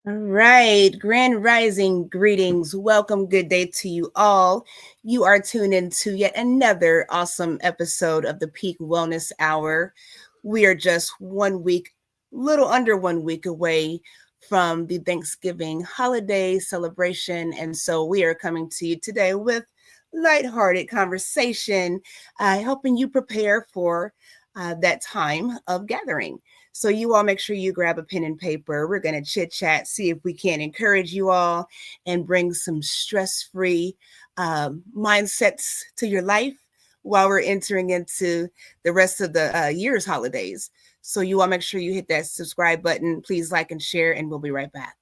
All right, Grand Rising greetings. Welcome, good day to you all. You are tuned into yet another awesome episode of the Peak Wellness Hour. We are just 1 week, little under 1 week away from the Thanksgiving holiday celebration. And so we are coming to you today with lighthearted conversation, helping you prepare for that time of gathering. So you all make sure you grab a pen and paper. We're going to chit chat, see if we can encourage you all and bring some stress-free mindsets to your life while we're entering into the rest of the year's holidays. So you all make sure you hit that subscribe button. Please like and share, and we'll be right back.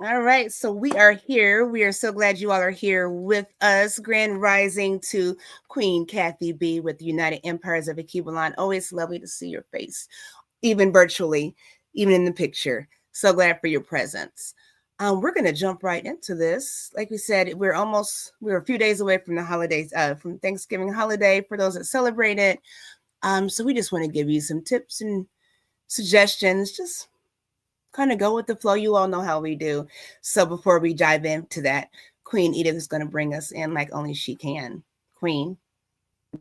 All right, so we are here. We are so glad you all are here with us. Grand Rising to Queen Kathy B with United Empires of Akibalan. Always lovely to see your face, even virtually, even in the picture. So glad for your presence. We're going to jump right into this. Like we said, we're a few days away from the holidays, from Thanksgiving holiday for those that celebrate it. So we just want to give you some tips and suggestions, just kind of go with the flow. You all know how we do. So before we dive into that, Queen Edith is going to bring us in like only she can. Queen.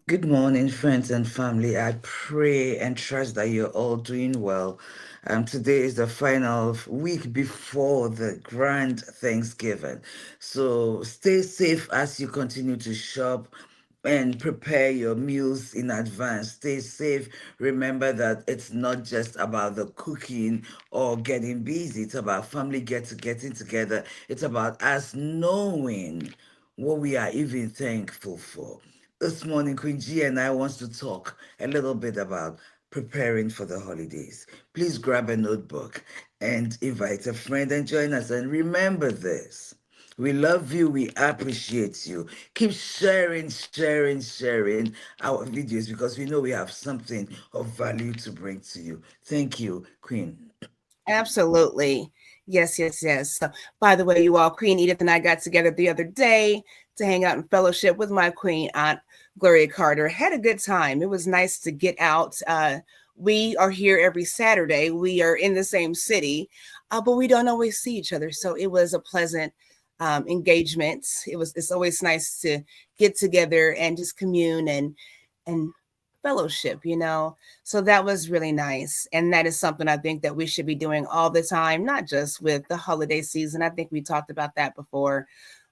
Good morning, friends and family. I pray and trust that you're all doing well. Today is the final week before the grand Thanksgiving. So stay safe as you continue to shop and prepare your meals in advance. Stay safe. Remember that it's not just about the cooking or getting busy. It's about family getting together. It's about us knowing what we are even thankful for. This morning, Queen G and I wants to talk a little bit about preparing for the holidays. Please grab a notebook and invite a friend and join us. And remember this. We love you. We appreciate you. Keep sharing our videos because we know we have something of value to bring to you. Thank you, Queen. Absolutely. Yes, yes, yes. So, by the way, you all, Queen Edith and I got together the other day to hang out and fellowship with my Queen Aunt Gloria Carter. Had a good time. It was nice to get out. We are here every Saturday. We are in the same city, but we don't always see each other. So it was a pleasant engagement. It's always nice to get together and just commune and fellowship, so that was really nice. And that is something I think that we should be doing all the time, not just with the holiday season. I think we talked about that before.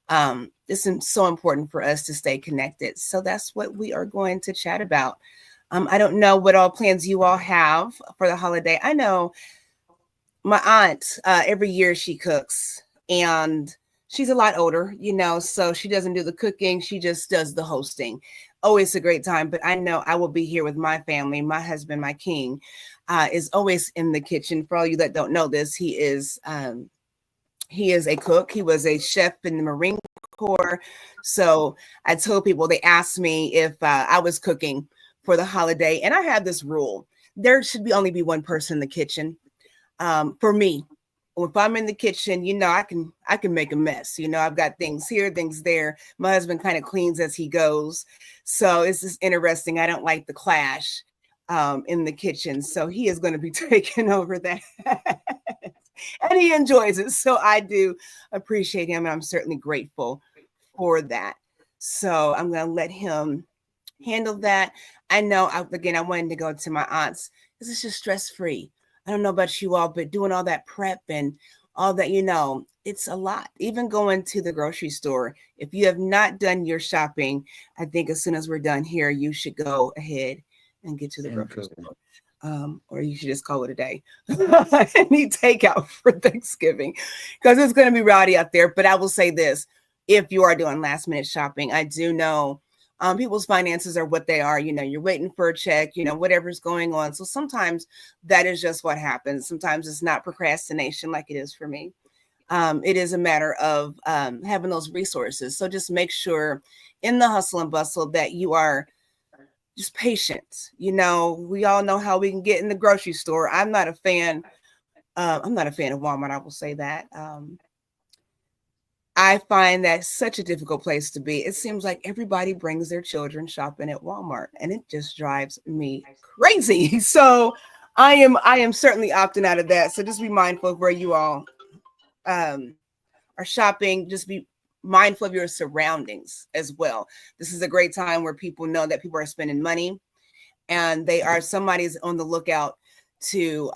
It's so important for us to stay connected. So that's what we are going to chat about. I don't know what all plans you all have for the holiday. I know my aunt, every year she cooks, and she's a lot older, so she doesn't do the cooking. She just does the hosting. Always a great time. But I know I will be here with my family. My husband, my king, is always in the kitchen. For all you that don't know this, he is a cook. He was a chef in the Marine Corps. So I told people, they asked me if I was cooking for the holiday, and I have this rule: there should only be one person in the kitchen, for me. if I'm in the kitchen, I can make a mess. I've got things here, things there. My husband kind of cleans as he goes. So it's just interesting. I don't like the clash in the kitchen. So he is going to be taking over that. And he enjoys it. So I do appreciate him. And I'm certainly grateful for that. So I'm going to let him handle that. I know, again, I wanted to go to my aunt's because it's just stress free. I don't know about you all, but doing all that prep and all that, it's a lot. Even going to the grocery store, if you have not done your shopping, I think as soon as we're done here, you should go ahead and get to the And grocery go. store. Or you should just call it a day. I need takeout for Thanksgiving because it's going to be rowdy out there. But I will say this, if you are doing last minute shopping, I do know people's finances are what they are. You're waiting for a check, whatever's going on. So sometimes that is just what happens. Sometimes it's not procrastination like it is for me. It is a matter of having those resources. So just make sure in the hustle and bustle that you are just patient. We all know how we can get in the grocery store. I'm not a fan. I'm not a fan of Walmart. I will say that. I find that such a difficult place to be. It seems like everybody brings their children shopping at Walmart, and it just drives me crazy. So I am certainly opting out of that. So just be mindful of where you all are shopping. Just be mindful of your surroundings as well. This is a great time where people know that people are spending money, and somebody's on the lookout to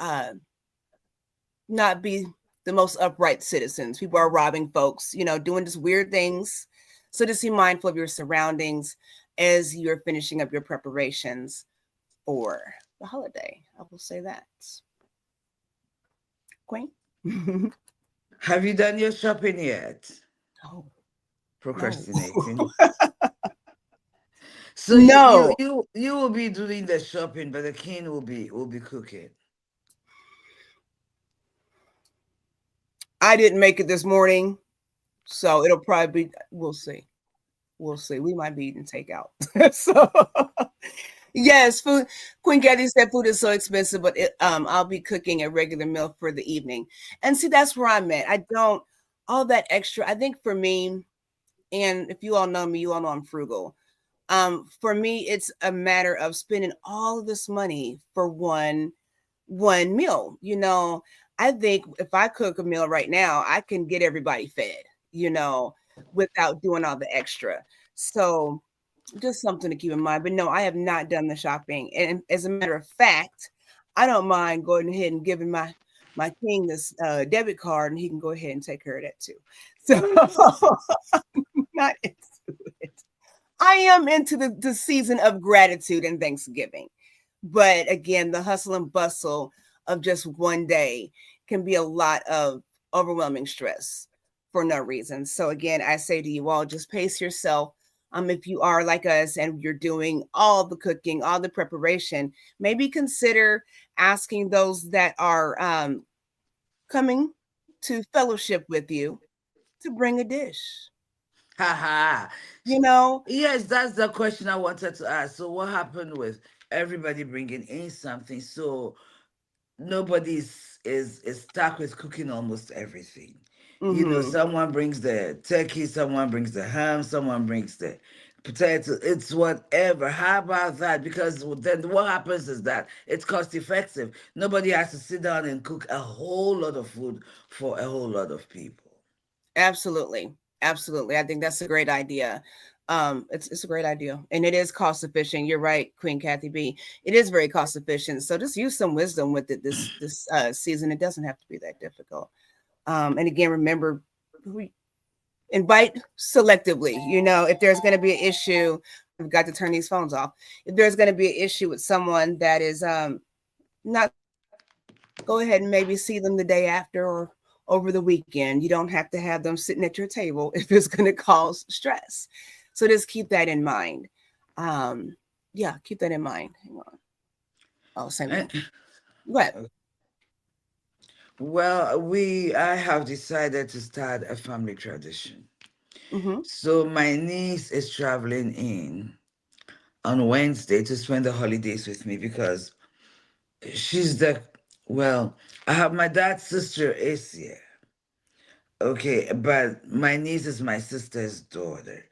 not be the most upright citizens. People are robbing folks, doing just weird things. So just be mindful of your surroundings as you're finishing up your preparations for the holiday. I will say that. Queen? Have you done your shopping yet? No, no. Procrastinating. So No, you will be doing the shopping, but the king will be cooking. I didn't make it this morning. So it'll probably be, we'll see. We'll see. We might be eating takeout. So yes, food. Queen Kathy said food is so expensive, but I'll be cooking a regular meal for the evening. And see, that's where I'm at. I don't all that extra. I think for me, and if you all know me, you all know I'm frugal. For me, it's a matter of spending all of this money for one meal. I think if I cook a meal right now, I can get everybody fed, you know, without doing all the extra. So just something to keep in mind. But no, I have not done the shopping. And as a matter of fact, I don't mind going ahead and giving my king this debit card, and he can go ahead and take care of that too. So not into it. I am into the season of gratitude and Thanksgiving. But again, the hustle and bustle of just one day can be a lot of overwhelming stress for no reason. So again, I say to you all, just pace yourself. If you are like us and you're doing all the cooking, all the preparation, maybe consider asking those that are coming to fellowship with you to bring a dish. Haha. You know, Yes, that's the question I wanted to ask. So what happened with everybody bringing in something? So nobody is stuck with cooking almost everything. mm-hmm. Someone brings the turkey, someone brings the ham, someone brings the potato. It's whatever. How about that? Because then what happens is that it's cost effective. Nobody has to sit down and cook a whole lot of food for a whole lot of people. Absolutely. Absolutely. I think that's a great idea. It's a great idea. And it is cost efficient. You're right, Queen Kathy B. It is very cost efficient. So just use some wisdom with it this season. It doesn't have to be that difficult. And again, remember we invite selectively. If there's going to be an issue, we've got to turn these phones off. If there's going to be an issue with someone that is not, go ahead and maybe see them the day after or over the weekend. You don't have to have them sitting at your table if it's going to cause stress. So just keep that in mind. Yeah, keep that in mind. Hang on. Oh, same And, thing. What? well, I have decided to start a family tradition. Mm-hmm. So my niece is traveling in on Wednesday to spend the holidays with me because she's the Well, I have my dad's sister is here. Okay, but my niece is my sister's daughter.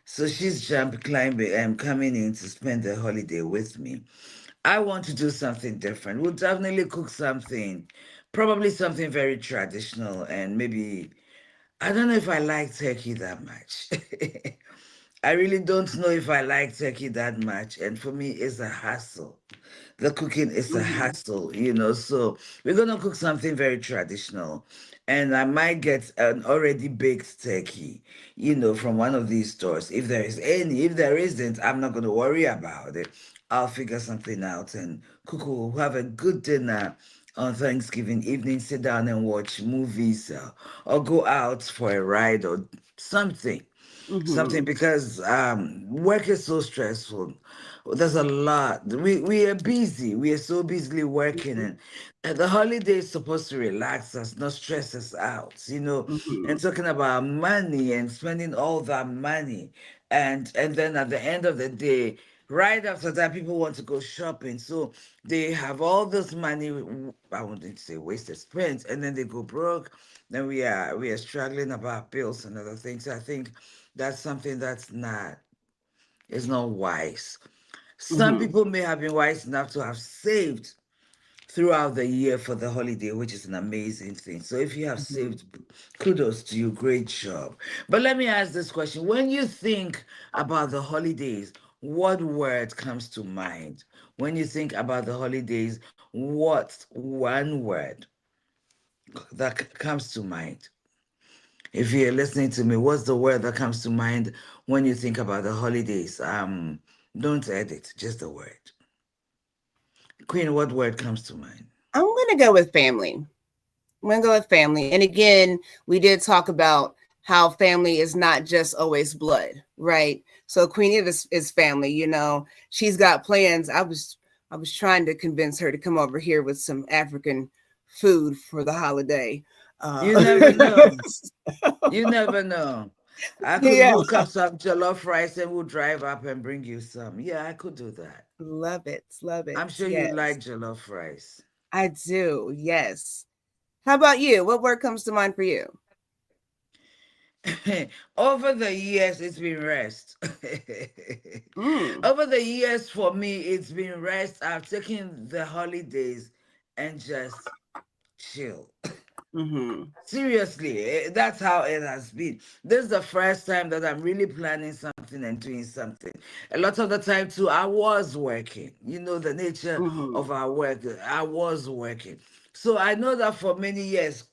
So she's jump climbing and coming in to spend the holiday with me. I want to do something different. We'll definitely cook something, probably something very traditional, and maybe I don't know if I like turkey that much. I really don't know if I like turkey that much, and for me, it's a hassle. The cooking is a Hmm. hassle. So we're gonna cook something very traditional, and I might get an already baked turkey, from one of these stores. If there is any, if there isn't, I'm not gonna worry about it. I'll figure something out and cook. We'll have a good dinner on Thanksgiving evening. Sit down and watch movies, or go out for a ride or something Hmm. something because work is so stressful. There's a lot. We are busy. We are so busily working, and the holiday is supposed to relax us, not stress us out. Hmm. And talking about money and spending all that money, and then at the end of the day, right after that, people want to go shopping. So they have all this money. I wouldn't say wasted, spent, and then they go broke. Then we are struggling about bills and other things. I think that's something that's not is not wise. Some Hmm. people may have been wise enough to have saved throughout the year for the holiday, which is an amazing thing. So if you have Hmm. saved, kudos to you, great job. But let me ask this question. When you think about the holidays, what word comes to mind? When you think about the holidays, what one word that comes to mind? If you're listening to me, what's the word that comes to mind when you think about the holidays? Don't edit, just the word. Queen, what word comes to mind? I'm gonna go with family. I'm gonna go with family. And again, we did talk about how family is not just always blood, right? So Queen is family. She's got plans. I was trying to convince her to come over here with some African food for the holiday. You never know. You never know. I could Yeah, hook up some jollof rice and we'll drive up and bring you some. Yeah, I could do that. love it, love it. I'm sure you Yes, like jollof rice. I do. Yes. How about you? What word comes to mind for you? Over the years, it's been rest. Mm. Over the years, for me, it's been rest. I've taken the holidays and just chill. Mm-hmm. Seriously, that's how it has been. This is the first time that I'm really planning something and doing something. A lot of the time, too, I was working. You know, the nature Mm-hmm. of our work, I was working. So I know that for many years,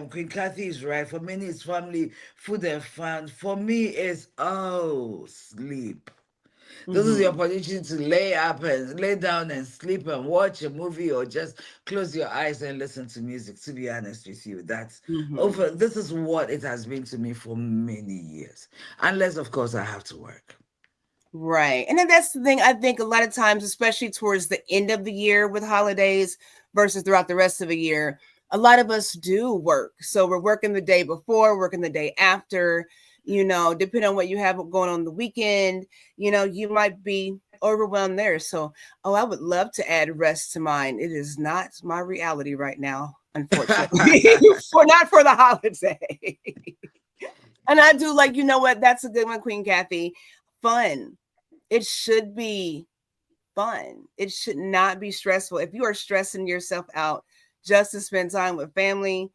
Queen Kathy is right. For many, it's family, food, and fun. For me, it's, oh, sleep. This is the Mm-hmm. opportunity to lay up and lay down and sleep and watch a movie or just close your eyes and listen to music. To be honest with you, that's Mm-hmm. over. This is what it has been to me for many years. Unless, of course, I have to work. Right. And then that's the thing. I think a lot of times, especially towards the end of the year with holidays versus throughout the rest of the year, a lot of us do work. So we're working the day before, working the day after, depending on what you have going on the weekend, you might be overwhelmed there. So, oh, I would love to add rest to mine. It is not my reality right now, unfortunately, for not for the holiday. And I do like, you know what? That's a good one, Queen Kathy. Fun. It should be fun. It should not be stressful. If you are stressing yourself out just to spend time with family,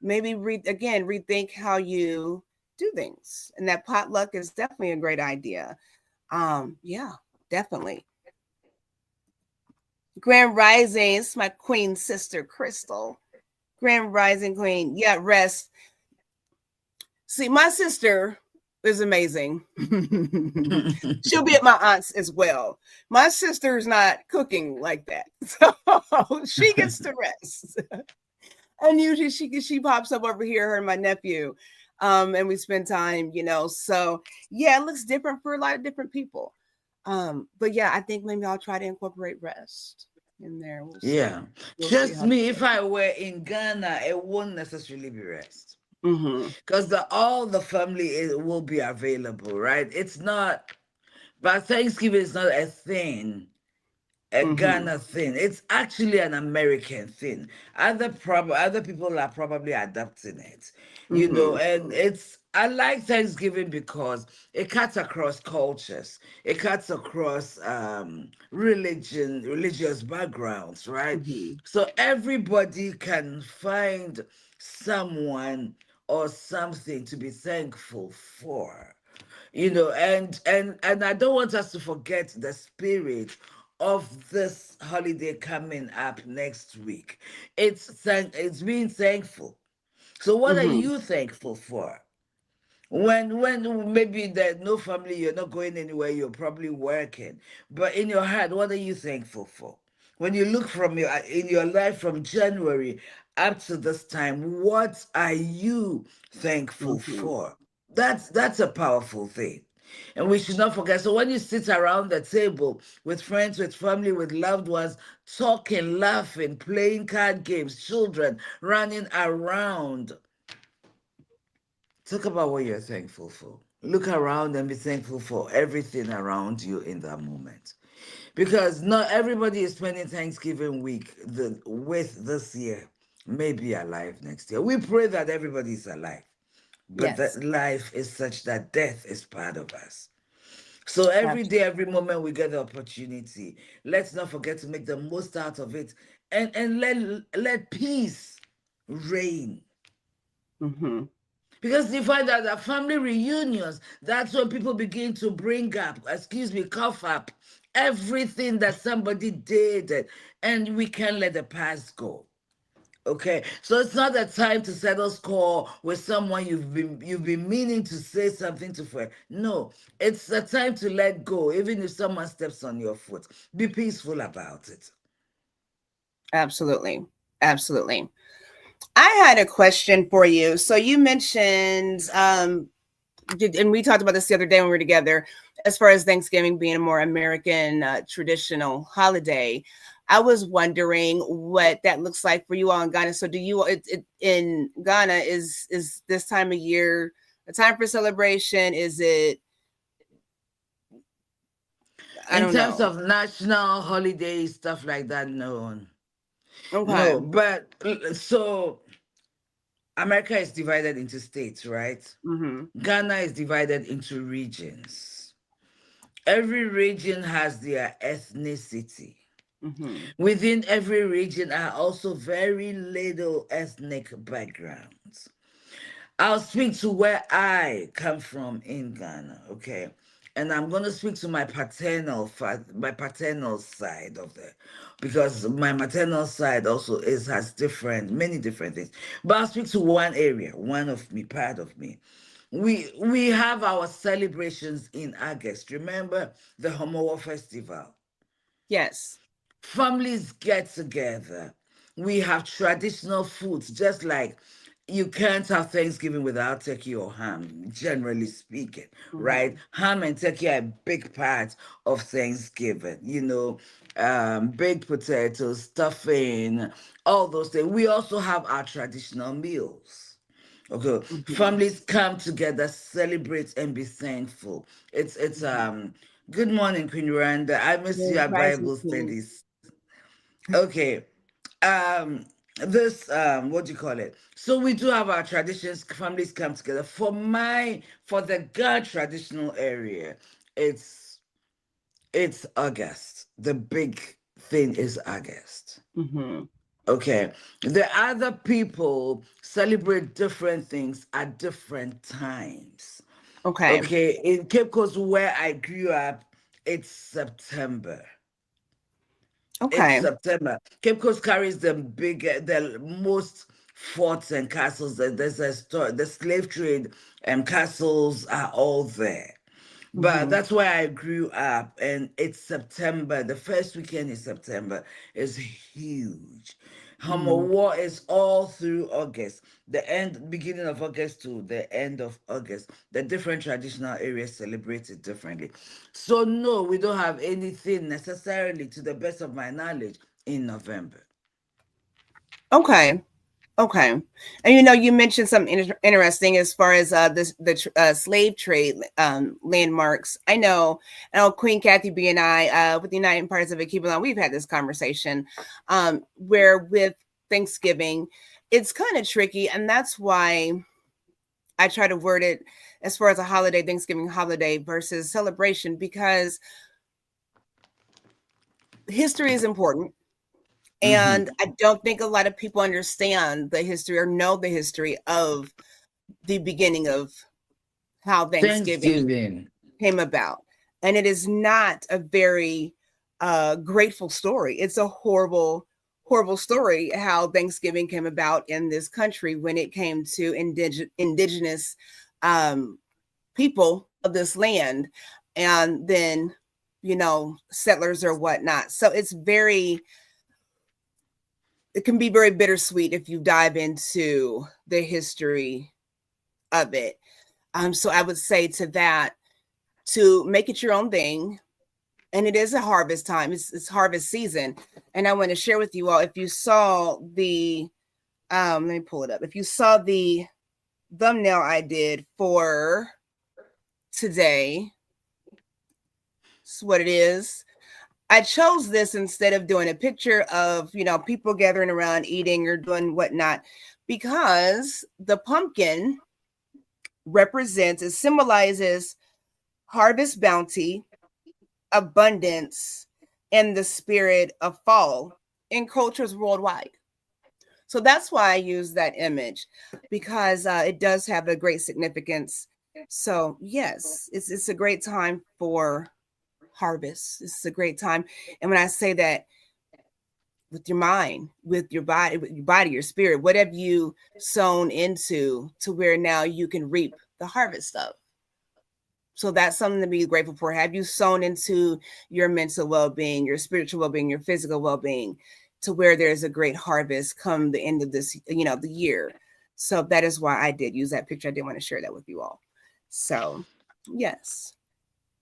maybe rethink how you do things. And that potluck is definitely a great idea. Yeah, definitely. Grand Rising, it's my queen sister, Crystal. Grand Rising Queen. Yeah, rest. See, my sister is amazing. She'll be at my aunt's as well. My sister's not cooking like that, so she gets to rest. And usually she pops up over here, her and my nephew, and we spend time. So yeah, it looks different for a lot of different people. But yeah, I think maybe I'll try to incorporate rest in there. We'll see. Yeah. We'll see Trust how. me, if I were in Ghana, it won't necessarily be rest. Mm-hmm. Because all the family will be available, right? It's not, but Thanksgiving is not a thing a Mm-hmm. Ghana thing. It's actually an American thing. Other people are probably adapting it, Mm-hmm. and I like Thanksgiving because it cuts across cultures. It cuts across religious backgrounds, right? Mm-hmm. So everybody can find someone or something to be thankful for, and I don't want us to forget the spirit of this holiday coming up next week. It's being thankful. So what are Mm-hmm. you thankful for? When maybe there's no family, you're not going anywhere, you're probably working, but in your heart, what are you thankful for? When you look from your in your life from January up to this time, what are you thankful Mm-hmm. for? That's a powerful thing. And we should not forget. So when you sit around the table with friends, with family, with loved ones, talking, laughing, playing card games, children running around, talk about what you're thankful for. Look around and be thankful for everything around you in that moment. Because not everybody is spending Thanksgiving week with this year, may be alive next year. We pray that everybody is alive, but Yes. that life is such that death is part of us. So every day, Absolutely. every moment we get the opportunity, let's not forget to make the most out of it, and let peace reign. Mm-hmm. Because you find that at family reunions, that's when people begin to bring up, excuse me, cough up everything that somebody did, and we can't let the past go. Okay, so it's not a time to settle score with someone you've been meaning to say something to for. No, it's a time to let go, even if someone steps on your foot. Be peaceful about it. Absolutely. Absolutely. I had a question for you. So you mentioned, and we talked about this the other day when we were together, as far as Thanksgiving being a more American traditional holiday. I was wondering what that looks like for you all in Ghana. So do you in Ghana is this time of year a time for celebration? Is it, I In don't terms know. of national holidays, stuff like that, no. Okay. No, but so America is divided into states, right? Mhm. Ghana is divided into regions. Every region has their ethnicity. Mhm. Within every region are also very little ethnic backgrounds. I'll speak to where I come from in Ghana, okay? And I'm going to speak to my paternal side of it, because my maternal side also has many different things. But I'll speak to one area, one of me, part of me. We have our celebrations in August. Remember the Homowo Festival? Yes. Families get together. We have traditional foods, just like you can't have Thanksgiving without turkey or ham, generally speaking, right? Mhm. Ham and turkey are a big part of Thanksgiving, baked potatoes, stuffing, all those things. We also have our traditional meals. Okay, Mhm. families come together, celebrate, and be thankful. It's Mhm. Good morning, Queen Randa. I miss Grand your Rising Bible Queen. studies. Okay. This what do you call it? So we do have our traditions, families come together. For the God traditional area, it's it's August. The big thing is August. Mhm. Okay. The other people celebrate different things at different times. Okay. Okay. In Cape Coast, where I grew up, it's September. It's Okay. September. Cape Coast carries the most forts and castles. There's a story. The slave trade and castles are all there. But Mhm. that's where I grew up, and it's September. The first weekend in September is huge. Homo Mhm. War is all through August, beginning of August to the end of August. The different traditional areas celebrate it differently. So no, we don't have anything necessarily, to the best of my knowledge, in November. Okay. Okay. And you mentioned something interesting as far as the slave trade landmarks. I know Queen Kathy B and I with the United Empires of Akebalon, we've had this conversation where with Thanksgiving, it's kind of tricky, and that's why I try to word it as far as a holiday, Thanksgiving holiday versus celebration, because history is important. Mm-hmm. And I don't think a lot of people understand the history or know the history of the beginning of how Thanksgiving Thanksgiving. came about. And it is not a very grateful story. It's a horrible, horrible story how Thanksgiving came about in this country when it came to indigenous people of this land, and then, settlers or whatnot. So it can be very bittersweet if you dive into the history of it. So I would say to that, to make it your own thing. And it is a harvest time. It's harvest season. And I want to share with you all, if you saw the, let me pull it up. If you saw the thumbnail I did for today, it's what it is. I chose this instead of doing a picture of, people gathering around eating or doing whatnot, because the pumpkin it symbolizes harvest bounty, abundance, and the spirit of fall in cultures worldwide. So that's why I use that image, because it does have a great significance. So yes, it's a great time for harvest. It's a great time. And when I say that, with your mind, with your body, your spirit, what have you sown into to where now you can reap the harvest of? So that's something to be grateful for. Have you sown into your mental well-being, your spiritual well-being, your physical well-being, to where there's a great harvest come the end of this, the year? So that is why I did use that picture. I did want to share that with you all. So yes.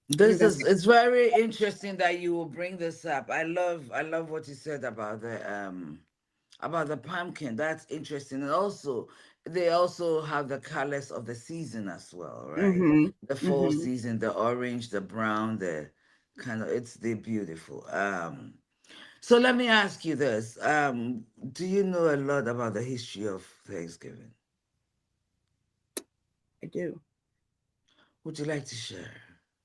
You're gonna say, It's very interesting that you will bring this up. I love what you said about the pumpkin. That's interesting. And also they also have the colors of the season as well, right? mm-hmm, The fall mm-hmm. season, the orange, the brown, the kind of they're beautiful. So let me ask you this. Do you know a lot about the history of Thanksgiving? I do. Would you like to share?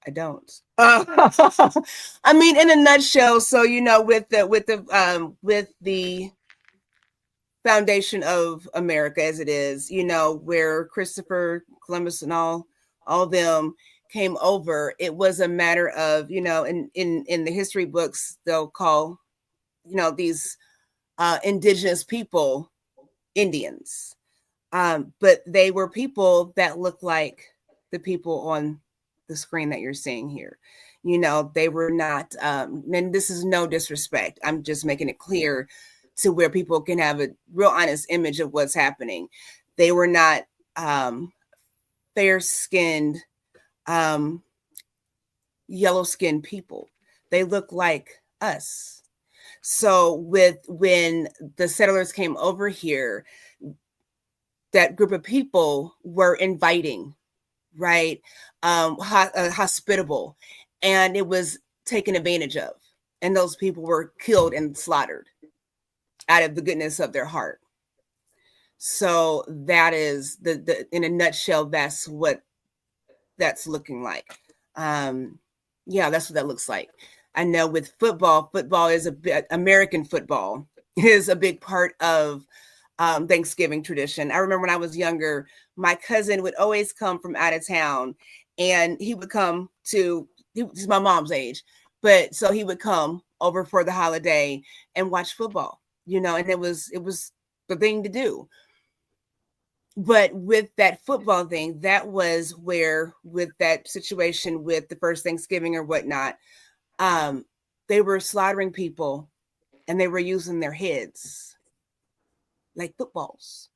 I don't. I mean, in a nutshell, so with the foundation of America as it is, where Christopher Columbus and all of them came over, it was a matter of, in the history books, they'll call, these indigenous people Indians. But they were people that looked like the people on the screen that you're seeing here. They were not, and this is no disrespect. I'm just making it clear to where people can have a real honest image of what's happening. They were not fair skinned, um, yellow skinned people. They look like us. So when the settlers came over here, that group of people were inviting, right? Hospitable, and it was taken advantage of. And those people were killed and slaughtered out of the goodness of their heart. So that is the in a nutshell, that's what that's looking like. Um, yeah, that's what that looks like. I know with football is American football is a big part of Thanksgiving tradition. I remember when I was younger, my cousin would always come from out of town, and he would come he's my mom's age, but so he would come over for the holiday and watch football, and it was the thing to do. But with that football thing, that was where, with that situation with the first Thanksgiving or whatnot, um, they were slaughtering people and they were using their heads like footballs.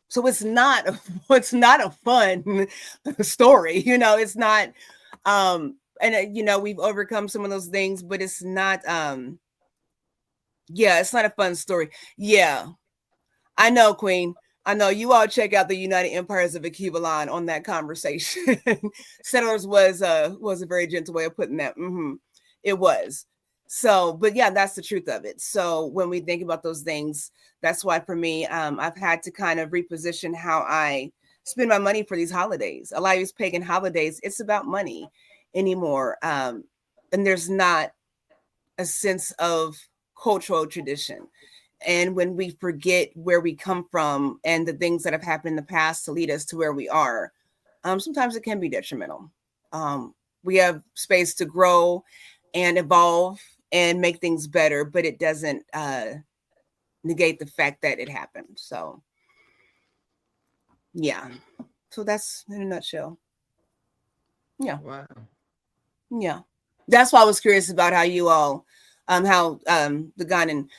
So it's not a fun story, it's not, and we've overcome some of those things, but it's not, yeah, it's not a fun story. Yeah. I know, Queen. I know you all check out the United Empires of Akiva line on that conversation. Settlers was a very gentle way of putting that. It was. So, but yeah, that's the truth of it. So when we think about those things, that's why for me, I've had to kind of reposition how I spend my money for these holidays. A lot of these pagan holidays, it's about money anymore. And there's not a sense of cultural tradition. And when we forget where we come from and the things that have happened in the past to lead us to where we are, sometimes it can be detrimental. We have space to grow and evolve and make things better, but it doesn't negate the fact that it happened. So, yeah. So that's in a nutshell. Yeah. Wow. Yeah. That's why I was curious about how you all, how the Ghanaian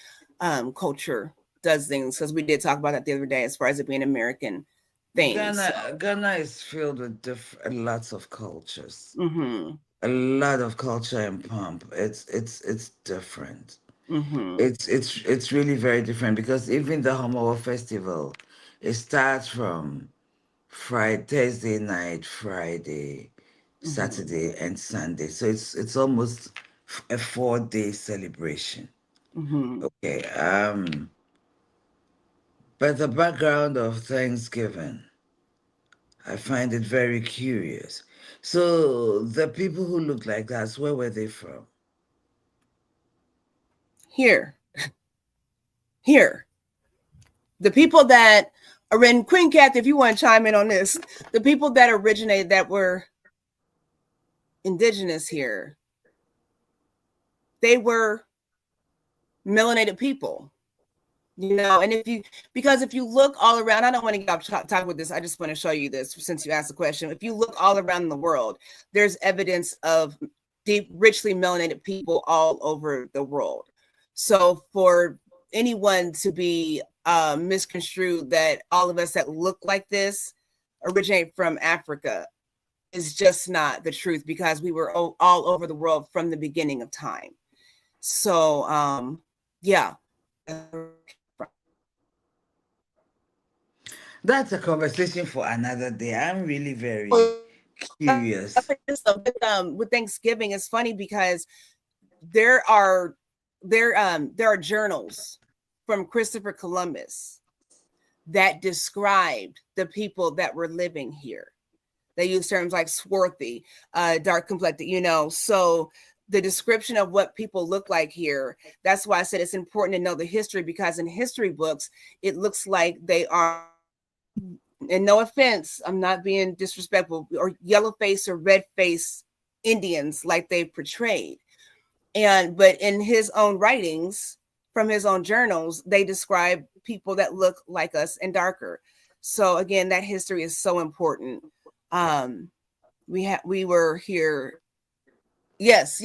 culture does things, because we did talk about that the other day as far as it being American things. Ghana is filled with lots of cultures. Mm-hmm. A lot of culture and pomp. It's different. Mm-hmm. It's really very different because even the Homowo festival, it starts from Friday, Thursday night, Friday, Mm-hmm. Saturday, and Sunday. So it's almost a 4-day celebration. Mm-hmm. Okay. But the background of Thanksgiving, I find it very curious. So the people who look like that, where were they from? Here. The people that are in Queen Kathy, if you want to chime in on this, the people that originated that were indigenous here, they were melanated people. And because if you look all around, I don't want to get off talk with this. I just want to show you this since you asked the question. If you look all around the world, there's evidence of deep, richly melanated people all over the world. So for anyone to be misconstrued that all of us that look like this originate from Africa is just not the truth, because we were all over the world from the beginning of time. So, yeah. That's a conversation for another day. I'm really very curious. With Thanksgiving, it's funny because there are journals from Christopher Columbus that described the people that were living here. They use terms like swarthy, dark complected, so the description of what people look like here, that's why I said it's important to know the history, because in history books, it looks like they are, and no offense, I'm not being disrespectful, or yellow face or red face Indians like they portrayed. But in his own writings, from his own journals, they describe people that look like us and darker. So again, that history is so important. We were here. Yes.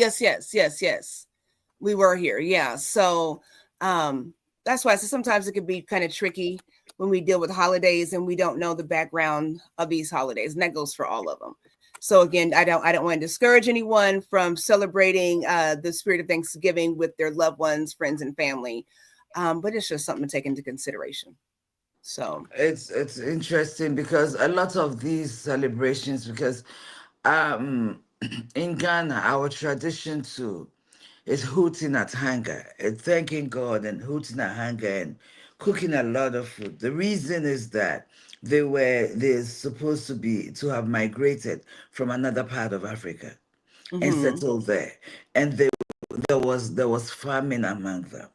We were here. Yeah. So that's why I said sometimes it could be kind of tricky when we deal with holidays and we don't know the background of these holidays, and that goes for all of them. So again, I don't want to discourage anyone from celebrating the spirit of Thanksgiving with their loved ones, friends, and family, but it's just something to take into consideration. So It's interesting because a lot of these celebrations, because in Ghana, our tradition too is hooting at hunger, and thanking God and hooting at hunger and cooking a lot of food. The reason is that they're supposed to have migrated from another part of Africa and mm-hmm, settled there, and there was famine among them.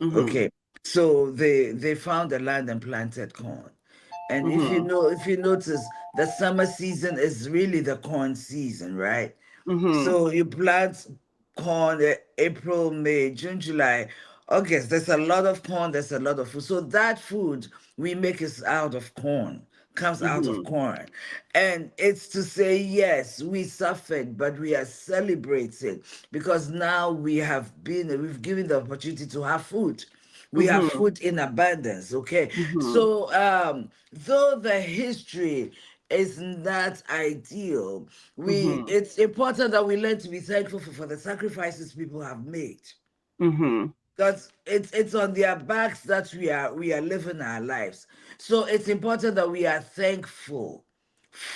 mm-hmm, Okay, so they found the land and planted corn. And mm-hmm, if you notice, the summer season is really the corn season, right? mm-hmm, So you plant corn April, May, June, July, August. There's a lot of corn, there's a lot of food. So that food we make is out of corn, comes out of mm-hmm, corn. And it's to say, yes, we suffered, but we are celebrating because now we've given the opportunity to have food. We have mm-hmm, food in abundance, okay? mm-hmm, So though the history is not ideal, mm-hmm, it's important that we learn to be thankful for the sacrifices people have made. mm-hmm. because it's on their backs that we are living our lives. So it's important that we are thankful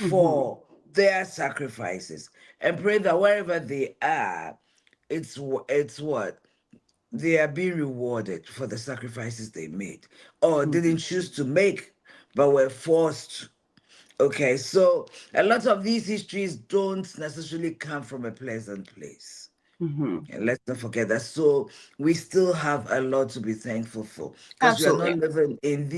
Mm-hmm. for their sacrifices and pray that wherever they are, it's what they are being rewarded for the sacrifices they made or Mm-hmm. didn't choose to make but were forced. Okay, so a lot of these histories don't necessarily come from a pleasant place. Mm-hmm. And let's not forget that. So we still have a lot to be thankful for because we are not Absolutely. living in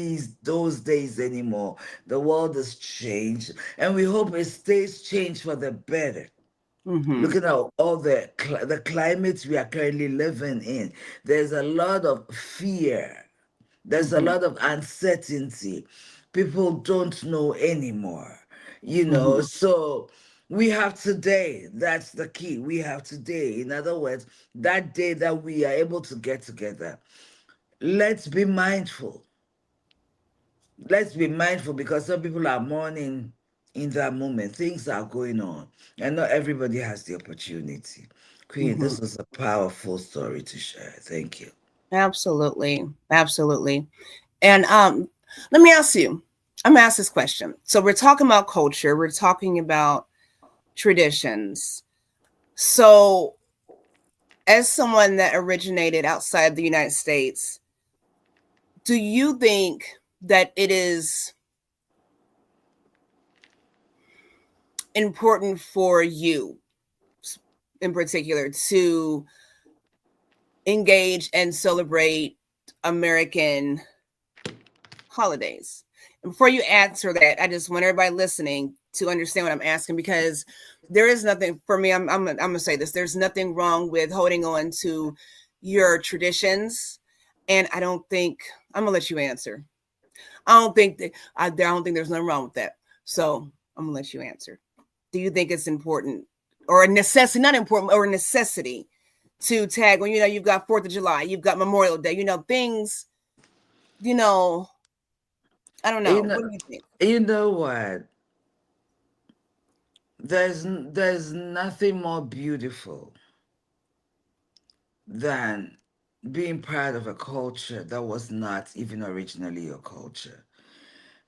those days anymore. The world has changed, and we hope it stays changed for the better. Mm-hmm. Looking at all the climates we are currently living in, there's a lot of fear. There's a Mm-hmm. lot of uncertainty. People don't know anymore, Mm-hmm. So we have today. That's the key. We have today. In other words, that day that we are able to get together. Let's be mindful. Let's be mindful because some people are mourning in that moment. Things are going on, and not everybody has the opportunity. Queen, Mm-hmm. this was a powerful story to share. Thank you. Absolutely. Absolutely. And let me ask you, I'm gonna ask this question. So we're talking about culture, we're talking about traditions. So as someone that originated outside the United States, do you think that it is important for you in particular to engage and celebrate American holidays? And before you answer that, I just want everybody listening to understand what I'm asking because there is nothing for me. I'm gonna say this. There's nothing wrong with holding on to your traditions, and I don't think I'm gonna let you answer. I don't think there's nothing wrong with that. So I'm gonna let you answer. Do you think it's important or a necessity, not important, or a necessity to tag when you've got 4th of July, you've got Memorial Day, things, you know, I don't You know. know, What do you think? you know what? There's nothing more beautiful than being part of a culture that was not even originally your culture.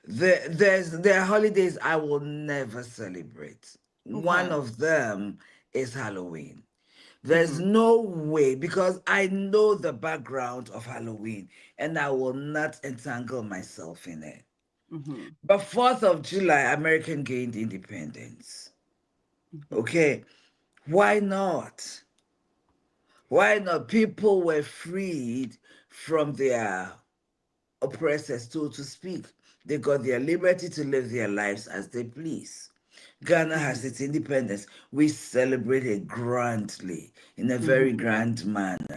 There are holidays I will never celebrate. One Okay. of them is Halloween. There's Mm-hmm. no way because I know the background of Halloween and I will not entangle myself in it. Mm-hmm. But 4th of July, American gained independence. Mm-hmm. Okay, why not? Why not? People were freed from their oppressors, so to speak. They got their liberty to live their lives as they please. Ghana has its independence. We celebrate it grandly, in a very Mm-hmm. grand manner.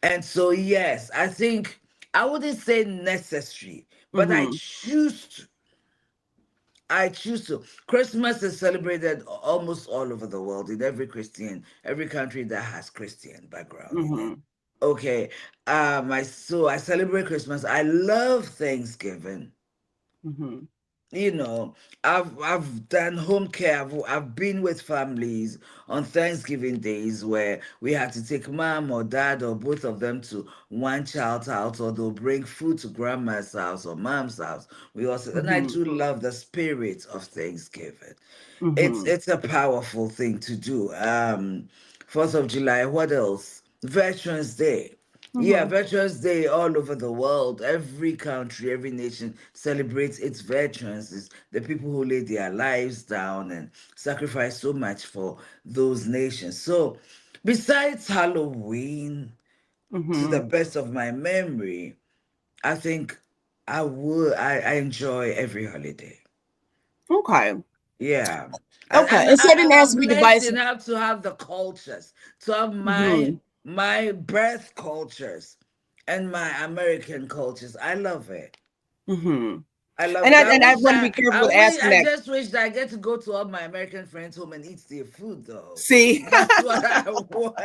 And so, yes, I think I wouldn't say necessary, but I Mm-hmm. choose to. I choose to. Christmas is celebrated almost all over the world in every country that has Christian background in it. Mm-hmm. Okay, I celebrate Christmas. I love Thanksgiving. Mm-hmm. You know, I've done home care. I've been with families on Thanksgiving days where we had to take mom or dad or both of them to one child's house, or they'll bring food to grandma's house or mom's house. We also, and I Mm-hmm. do love the spirit of Thanksgiving. It's Mm-hmm. it's a powerful thing to do. 4th of July, what else? Veterans Day. Yeah, Mm-hmm. Veterans Day all over the world. Every country, every nation celebrates its veterans. It's the people who laid their lives down and sacrificed so much for those nations. So, besides Halloween, to Mm-hmm. the best of my memory, I think I enjoy every holiday. Okay. Yeah. And, Okay. and And so it I, didn't and have to I'm be blessed divisive. enough to have the cultures, to have my Mm-hmm. my birth cultures and my American cultures. I love it. Mm-hmm. I love And it. I I and I wish want to be careful with asking I that. just wish that I get to go to all my American friends' home and eat their food though. See, That's what I want.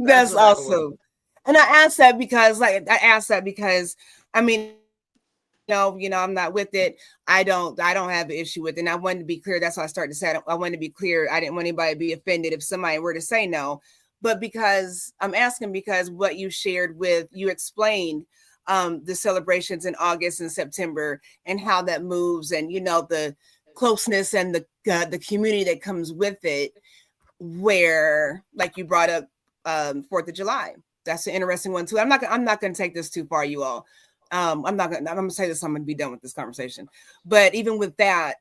That's that's what I want. awesome. And I asked that because I mean, I'm not with it. I don't have an issue with it. And I wanted to be clear. That's why I started to say I wanted to be clear. I didn't want anybody to be offended if somebody were to say no. but because I'm asking because what you shared with you explained the celebrations in August and September and how that moves, and the closeness and the community that comes with it. Where, like you brought up, 4th of July. That's an interesting one too. I'm not going to take this too far, you all. I'm going to say this. I'm going to be done with this conversation. But even with that,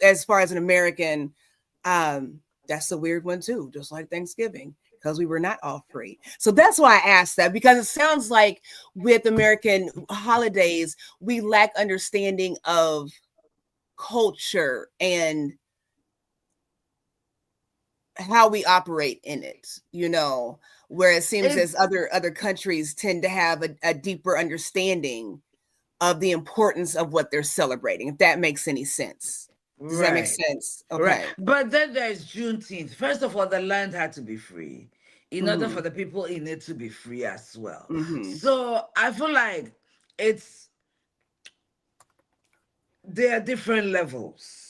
as far as an American, that's a weird one too. Just like Thanksgiving, because we were not all free. So that's why I asked that, because it sounds like with American holidays, we lack understanding of culture and how we operate in it, where it seems as other countries tend to have a deeper understanding of the importance of what they're celebrating, if that makes any sense. Does that make sense? Okay. Right. But then there's Juneteenth. First of all, the land had to be free in order for the people in it to be free as well. So I feel like there are different levels.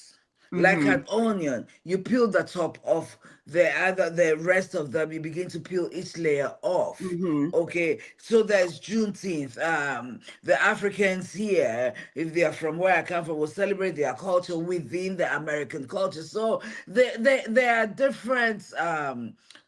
Like an onion, you peel the top off, the rest of them, you begin to peel each layer off. Okay, so there's Juneteenth. The Africans here, if they are from where I come from, will celebrate their culture within the American culture. So there are different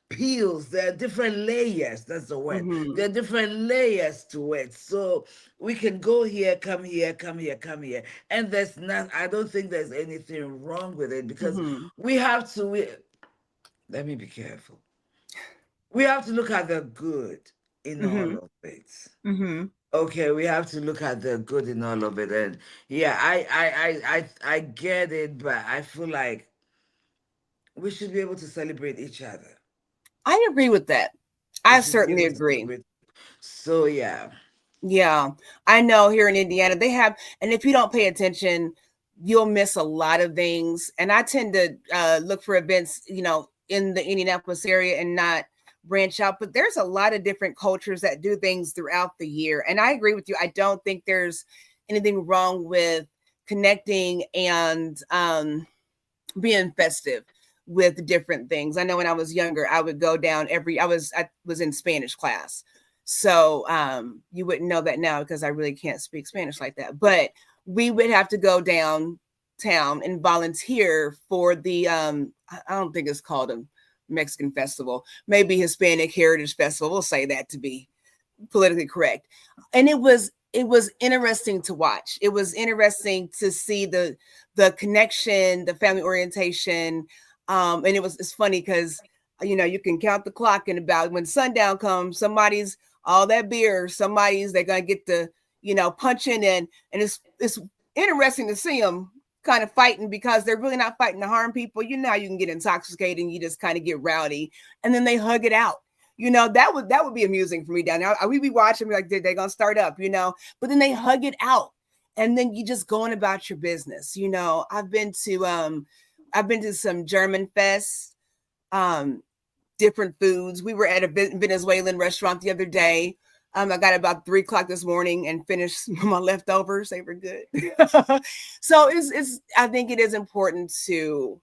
peels, there are different layers. That's the word. There are different layers to it. So we can go here, come here, come here, come here, and there's not. I don't think there's anything wrong with it, because we have to. Let me be careful. We have to look at the good in all of it. Okay, we have to look at the good in all of it, and yeah, I get it, but I feel like we should be able to celebrate each other. I agree with that. I certainly agree. So yeah. Yeah, I know here in Indiana they have, and if you don't pay attention, you'll miss a lot of things. And I tend to look for events, in the Indianapolis area and not branch out. But there's a lot of different cultures that do things throughout the year. And I agree with you. I don't think there's anything wrong with connecting and being festive with different things. I know when I was younger, I would go down I was in Spanish class. So you wouldn't know that now because I really can't speak Spanish like that. But we would have to go downtown and volunteer for the I don't think it's called a Mexican festival, maybe Hispanic Heritage Festival. We'll say that to be politically correct. And it was interesting to watch. It was interesting to see the connection, the family orientation. And it's funny because you can count the clock, and about when sundown comes, somebody's all that beer, they're gonna get the punching in, and it's interesting to see them kind of fighting, because they're really not fighting to harm people. You can get intoxicated and you just kind of get rowdy, and then they hug it out. That would be amusing for me down there. We'd be watching, like, they're gonna start up, but then they hug it out, and then you just going about your business. I've been to some German fests, different foods. We were at a Venezuelan restaurant the other day. I got about 3:00 this morning and finished my leftovers. They were good. So I think it is important to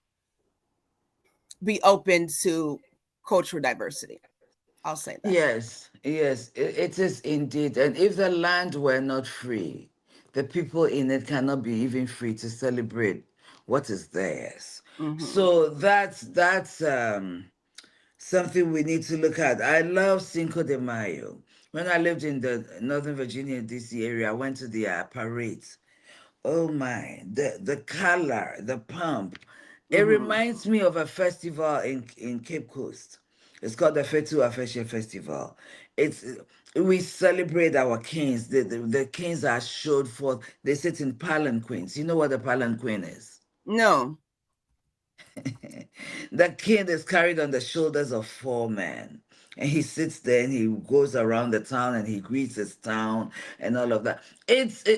be open to cultural diversity. I'll say that. Yes, it is indeed. And if the land were not free, the people in it cannot be even free to celebrate what is theirs. So that's something we need to look at. I love Cinco de Mayo. When I lived in the Northern Virginia, DC area, I went to the parades. Oh my, the color, the pump. It reminds me of a festival in Cape Coast. It's called the Fetu Afeshe Festival. We celebrate our kings. The kings are showed forth. They sit in palanquins. You know what a palanquin is? No. The king is carried on the shoulders of 4 men. And he sits there and he goes around the town and he greets his town and all of that.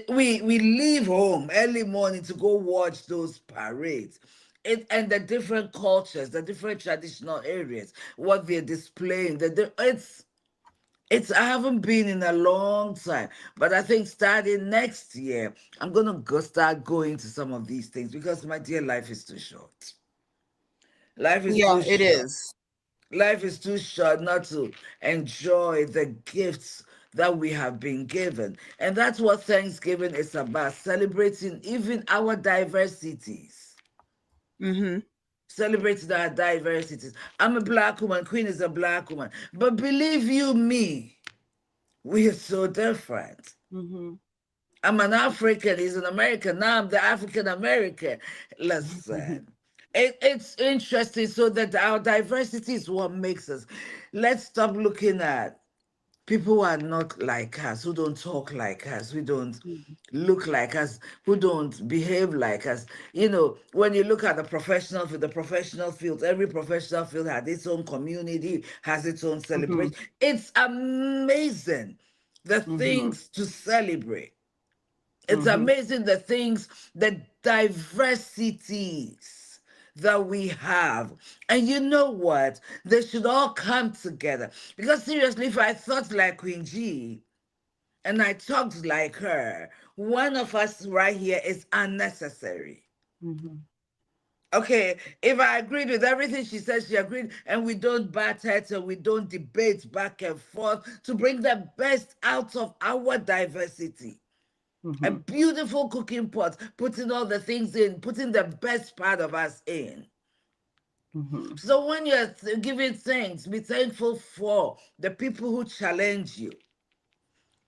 We leave home early morning to go watch those parades. And the different cultures, the different traditional areas, what they're displaying. I haven't been in a long time, but I think starting next year, I'm gonna start going to some of these things, because my dear, life is too short. Life is too short. It is. Life is too short not to enjoy the gifts that we have been given. And that's what Thanksgiving is about, celebrating even our diversities. Mm-hmm. Celebrating our diversities. I'm a black woman, Queen is a black woman. But believe you me, we are so different. Mm-hmm. I'm an African, he's an American. Now I'm the African American. Listen, it's interesting so that our diversity is what makes us. Let's stop looking at people who are not like us, who don't talk like us, who don't look like us, who don't behave like us. You know, when you look at the professional field, every professional field has its own community, has its own Mm-hmm. celebration. It's amazing the Mm-hmm. things to celebrate. It's Mm-hmm. amazing the things, the diversities that we have. And you know what? They should all come together. Because seriously, if I thought like Queen G and I talked like her, one of us right here is unnecessary. Mm-hmm. Okay, if I agreed with everything she said, she agreed, and we don't bat heads and we don't debate back and forth to bring the best out of our diversity. A Mm-hmm. beautiful cooking pot, putting all the things in, putting the best part of us in. Mm-hmm. So when you're giving thanks, be thankful for the people who challenge you.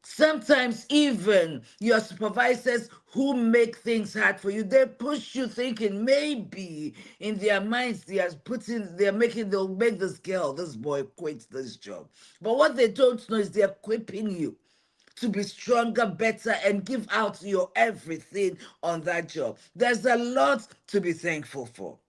Sometimes even your supervisors who make things hard for you, they push you thinking maybe in their minds they'll make this girl, this boy quit this job. But what they don't know is they're equipping you to be stronger, better, and give out your everything on that job. There's a lot to be thankful for.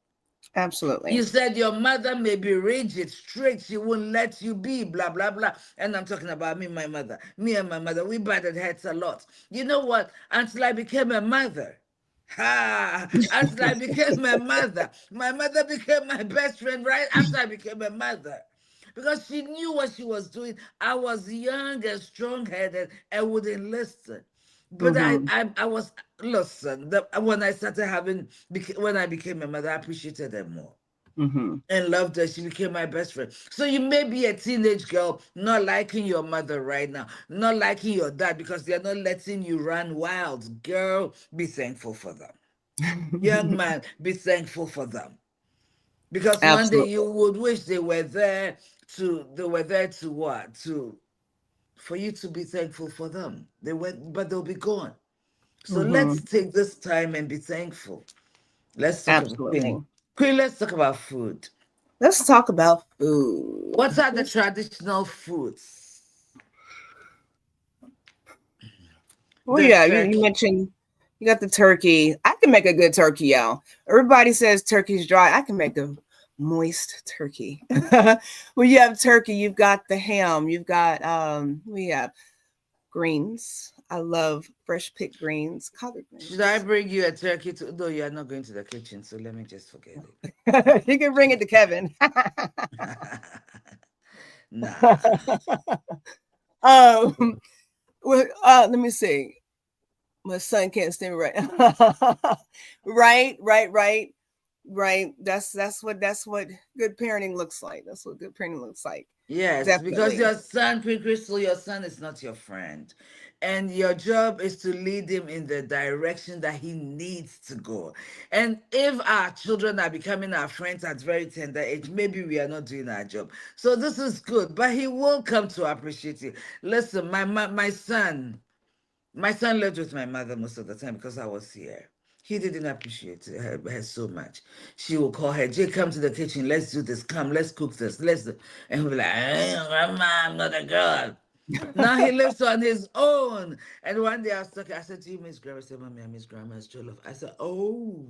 You Absolutely. said your mother may be rigid, strict, she won't let you be, blah, blah, blah. And I'm talking about me, my mother. Me and my mother, we butted heads a lot. You know what? Until I became a mother. Ha! Until I became a mother. My mother became my best friend right after I became a mother. Because she knew what she was doing. I was young and strong-headed and wouldn't listen. But Mm-hmm. I was, listen, when I started when I became a mother, I appreciated her more Mm-hmm. and loved her. She became my best friend. So you may be a teenage girl not liking your mother right now, not liking your dad because they're not letting you run wild. Girl, be thankful for them. Young man, be thankful for them. Because one day Absolutely. you would wish they were there to what? For you to be thankful for them. But they'll be gone. So Mm-hmm. let's take this time and be thankful. Let's talk about Absolutely. Queen. Queen, let's talk about food. Let's talk about food. What are the traditional foods? Well, The yeah, you turkey. mentioned you got the turkey. I can make a good turkey, y'all. Everybody says turkey's dry. I can make a moist turkey. When you have turkey, you've got the ham. You've got we have greens. I love fresh picked greens, collard Should I greens. bring you a turkey to? No, you are not going to the kitchen, so let me just forget You can bring it to Kevin. it. Nah. um, let me see. My son can't stand me right. Right. That's what good parenting looks like. That's what good parenting looks like. Yes, because Definitely. your son, Queen Crystal, your son is not your friend. And your job is to lead him in the direction that he needs to go. And if our children are becoming our friends at very tender age, maybe we are not doing our job. So this is good, but he will come to appreciate you. Listen, my son lived with my mother most of the time because I was here. He didn't appreciate her so much. She would call her, Jay, come to the kitchen. Let's do this. Come, let's cook this. And he'll be like, Grandma, I'm not a girl. Now he lives on his own. And one day I was talking, I said, do you miss Grandma? She said, Mommy, I miss Grandma's jollof. I said, oh,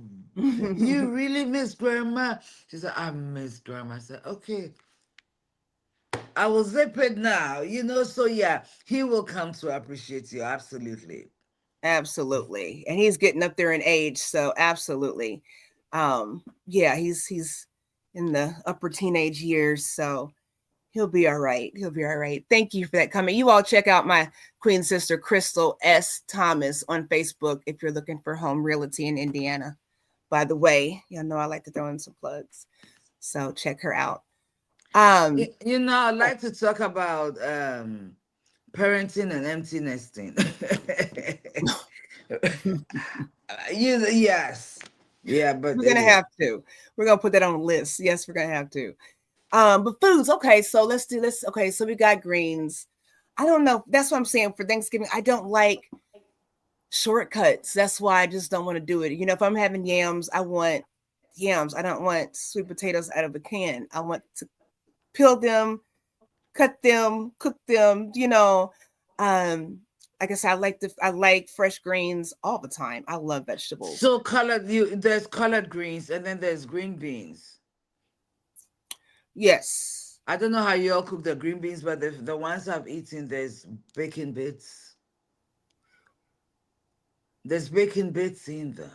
you really miss Grandma? She said, I miss Grandma. I said, okay, I will zip it now. So yeah, he will come to appreciate you. Absolutely. Absolutely. And he's getting up there in age, so absolutely. Yeah, he's in the upper teenage years, so he'll be all right. He'll be all right. Thank you for that comment. You all check out my queen sister Crystal S. Thomas on Facebook if you're looking for home realty in Indiana. By the way, y'all know I like to throw in some plugs. So check her out. Um, I'd like to talk about parenting and empty nesting. Yes. Yeah, but we're gonna anyway. have to. We're gonna put that on the list. Yes, we're gonna have to. But foods, okay. So let's do this. Okay, so we got greens. I don't know. That's what I'm saying for Thanksgiving. I don't like shortcuts. That's why I just don't want to do it. If I'm having yams, I want yams. I don't want sweet potatoes out of a can. I want to peel them, cut them, cook them. Like I said, I like fresh greens all the time. I love vegetables. So there's colored greens and then there's green beans. Yes. I don't know how you all cook the green beans, but the ones I've eaten, there's bacon bits. There's bacon bits in them.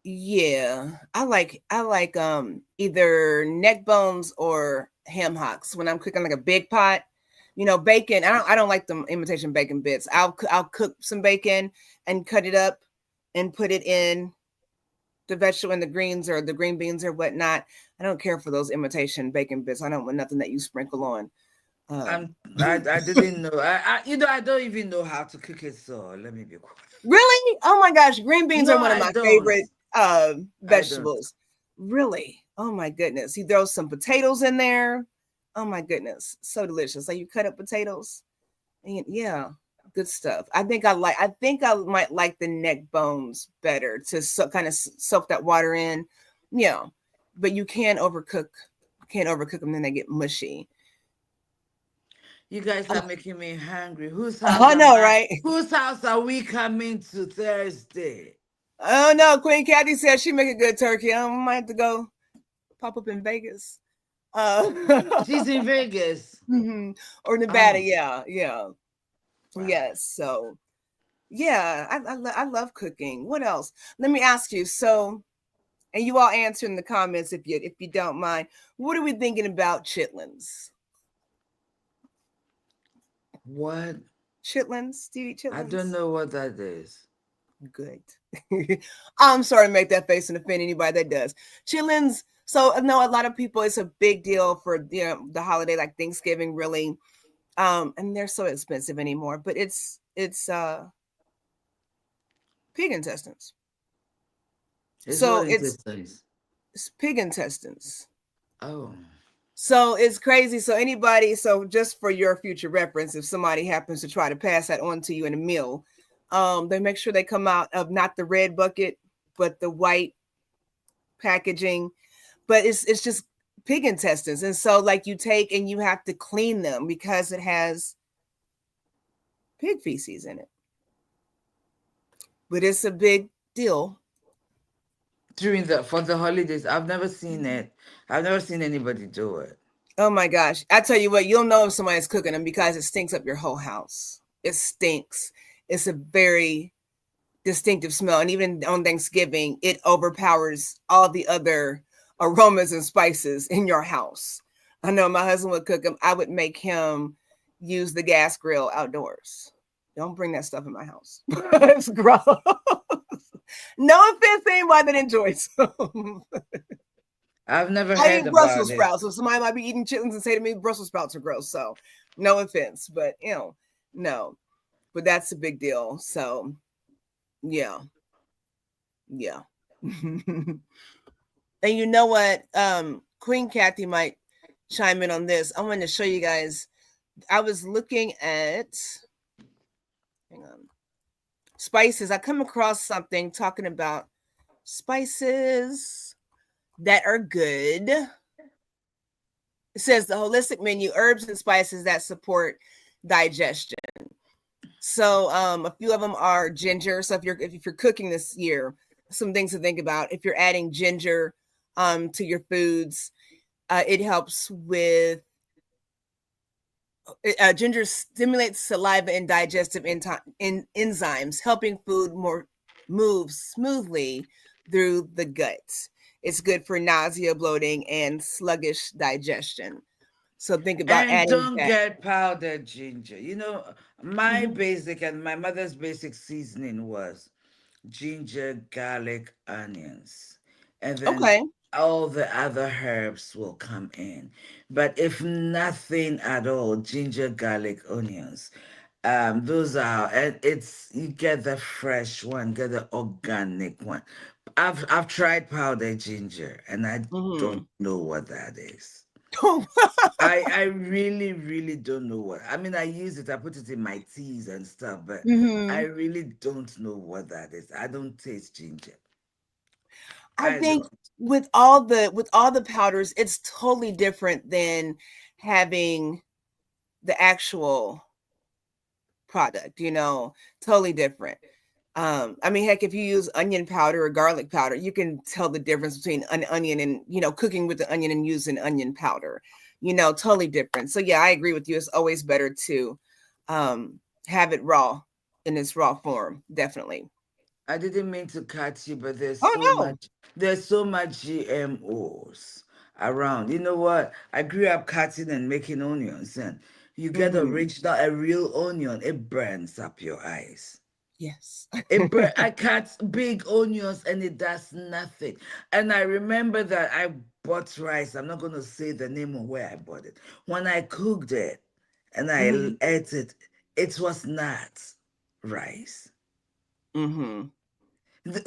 Yeah. I like either neck bones or ham hocks when I'm cooking like a big pot. Bacon. I don't like them imitation bacon bits. I'll cook some bacon and cut it up and put it in the vegetable and the greens or the green beans or whatnot. I don't care for those imitation bacon bits. I don't want nothing that you sprinkle on. I didn't know. I don't even know how to cook it, so let me be quiet. Really? Oh my gosh, green beans No, are one of I my don't. favorite vegetables. Really? Oh my goodness. You throw some potatoes in there. Oh my goodness. So delicious. Like you cut up potatoes. And yeah, good stuff. I think I might like the neck bones better to kind of soak that water in. Yeah. But you can't overcook them, then they get mushy. You guys are making me hungry. I know, right? Whose house are we coming to Thursday? Oh no, Queen Kathy said she make a good turkey. I might have to go pop up in Vegas. She's in Vegas. Or Nevada. Oh, Yeah. wow. Yes. So yeah, I love cooking. What else? Let me ask you. So, and you all answer in the comments if you don't mind. What are we thinking about chitlins? What? Chitlins? Do you eat I don't chitlins? know what that is. Good. I'm sorry to make that face and offend anybody that does. Chitlins. So I know a lot of people. It's a big deal for the holiday like Thanksgiving, really. And they're so expensive anymore. But it's pig intestines. It's So what it's pig intestines. Oh. So it's crazy. So just for your future reference, if somebody happens to try to pass that on to you in a meal, they make sure they come out of not the red bucket, but the white packaging. But it's just pig intestines. And so like you take and you have to clean them because it has pig feces in it. But it's a big deal. For the holidays, I've never seen it. I've never seen anybody do it. Oh my gosh. I tell you what, you'll know if somebody's cooking them because it stinks up your whole house. It stinks. It's a very distinctive smell. And even on Thanksgiving, it overpowers all the other aromas and spices in your house. I know my husband would cook them. I would make him use the gas grill outdoors. Don't bring that stuff in my house. It's gross. No offense to anybody that enjoys them. I've never I heard eat Brussels about it. sprouts. So somebody might be eating chitlins and say to me, Brussels sprouts are gross. So no offense, but no. But that's a big deal. So yeah. Yeah. And you know what? Queen Kathy might chime in on this. I want to show you guys. I was looking at hang on. Spices. I come across something talking about spices that are good. It says the holistic menu, herbs and spices that support digestion. So a few of them are ginger. So if you're cooking this year, some things to think about. If you're adding ginger to your foods, it helps with ginger stimulates saliva and digestive enzymes, helping food move smoothly through the gut. It's good for nausea, bloating, and sluggish digestion. So think about And adding don't that. get powdered ginger. My Mhm. basic and my mother's basic seasoning was ginger, garlic, onions. And then Okay. all the other herbs will come in. But if nothing at all, ginger, garlic, onions, those are, and it's, you get the fresh one, get the organic one. I've tried powdered ginger and I don't Mm-hmm. know what that is. I really, really don't know what. I mean, I use it, I put it in my teas and stuff, but I hmm really don't know what that is. I don't taste ginger. I I think don't. with all the powders, it's totally different than having the actual product, totally different. I mean, heck, if you use onion powder or garlic powder, you can tell the difference between an onion and, cooking with the onion and using onion powder, totally different. So yeah, I agree with you. It's always better to have it raw in its raw form. Definitely. I didn't mean to cut you, but Oh no. there's so much GMOs around. You know what? I grew up cutting and making onions, and you get hmm a real onion, it burns up your eyes. Yes. I cut big onions and it does nothing. And I remember that I bought rice. I'm not going to say the name of where I bought it. When I cooked it and I hmm ate it, it was not rice. hmm The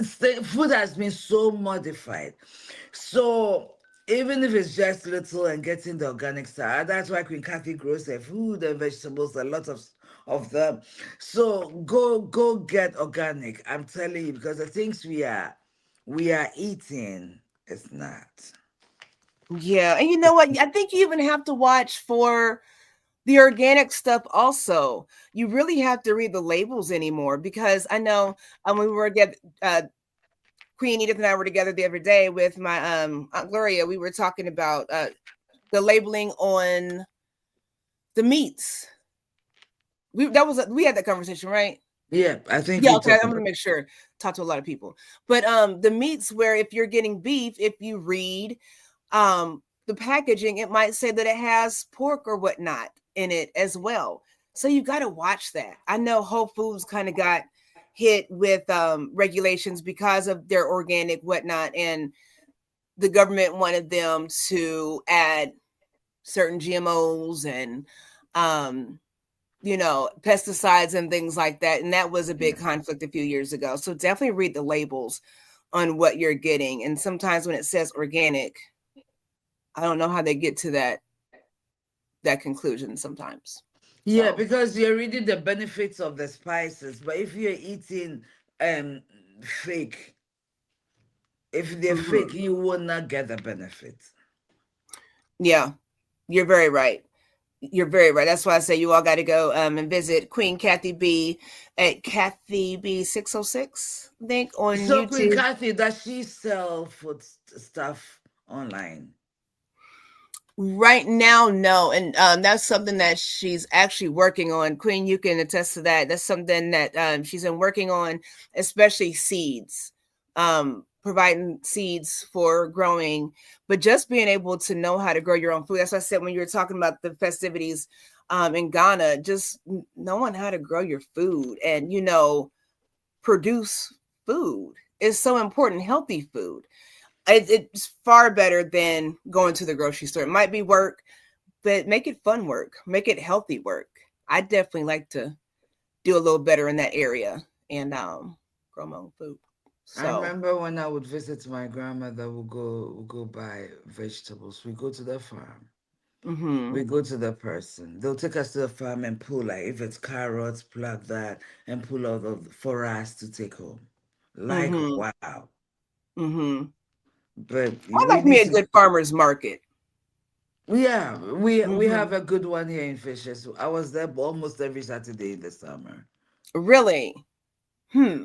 food has been so modified. So even if it's just little and getting the organic side, that's why Queen Kathy grows her food and vegetables, a lot of them. So go get organic. I'm telling you, because the things we are eating is not. Yeah, and you know what? I think you even have to watch for the organic stuff also. You really have to read the labels anymore because I know when we were Queen Edith and I were together the other day with my Aunt Gloria. We were talking about the labeling on the meats. We had that conversation, right? Yeah, I think Yeah, we okay. talked I'm gonna about. make sure talk to a lot of people. But the meats where if you're getting beef, if you read the packaging, it might say that it has pork or whatnot in it as well. So you got to watch that. I know Whole Foods kind of got hit with regulations because of their organic whatnot, and the government wanted them to add certain GMOs and um, pesticides and things like that. And that was a big Yeah. conflict a few years ago. So definitely read the labels on what you're getting. And sometimes when it says organic, I don't know how they get to that conclusion sometimes. Yeah, So, because you're reading the benefits of the spices, but if you're eating um fake, if they're fake, mhm. you will not get the benefit. Yeah, you're very right. You're very right. That's why I say you all got to go and visit Queen Kathy B at Kathy B 606, I think, on So, Queen YouTube. Kathy, does she sell food stuff online? Right now, no, and that's something that she's actually working on. Queen, you can attest to that. That's something that she's been working on, especially seeds, providing seeds for growing, but just being able to know how to grow your own food. That's what I said when you were talking about the festivities in Ghana, just knowing how to grow your food and produce food is so important. Healthy food, it's far better than going to the grocery store. It might be work, but make it fun work, make it healthy work. I definitely like to do a little better in that area and grow my own food. I So, remember when I would visit my grandmother, we'll go buy vegetables. We go to the farm. mm-hmm, We go to the person. They'll take us to the farm and pull, like, if it's carrots, pluck that and pull out for us to take home. Like, mm-hmm, wow. mm-hmm. But I we like me need a to. good farmer's market. Yeah, we Mm-hmm. have a good one here in Fishes. I was there almost every Saturday in the summer. Really? Hmm.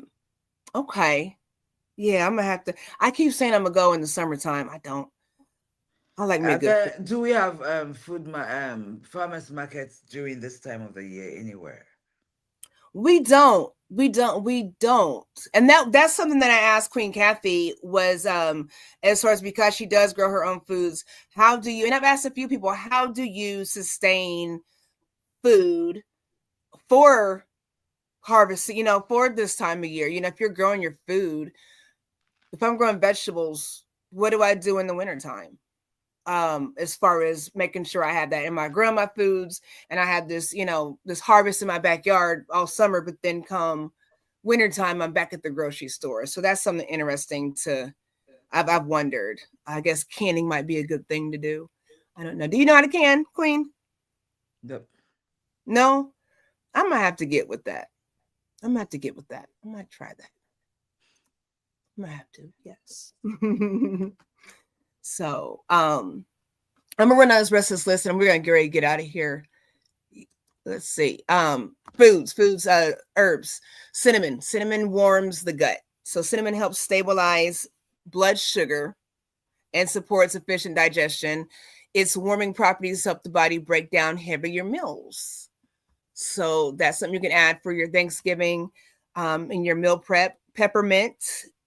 Okay. Yeah, I'm gonna have to. I keep saying I'm gonna go in the summertime. I don't. I like me a good food. Do we have farmers markets during this time of the year anywhere? We don't. We don't. And that's something that I asked Queen Kathy was as far as because she does grow her own foods, how do you and I've asked a few people, how do you sustain food for harvest, for this time of year? If you're growing your food, if I'm growing vegetables, what do I do in the wintertime? As far as making sure I have that in my grandma foods, and I have this, this harvest in my backyard all summer, but then come wintertime, I'm back at the grocery store. So that's something interesting I've wondered. I guess canning might be a good thing to do. I don't know. Do you know how to can, Queen? Yep. No? I'm gonna have to get with that. I'm gonna try that. I'm gonna have to, yes. So I'm gonna run down this rest of this list and we're gonna get ready to get out of here. Let's see. Foods, herbs. Cinnamon warms the gut. So cinnamon helps stabilize blood sugar and supports efficient digestion. Its warming properties help the body break down heavier meals. So that's something you can add for your Thanksgiving in your meal prep. Peppermint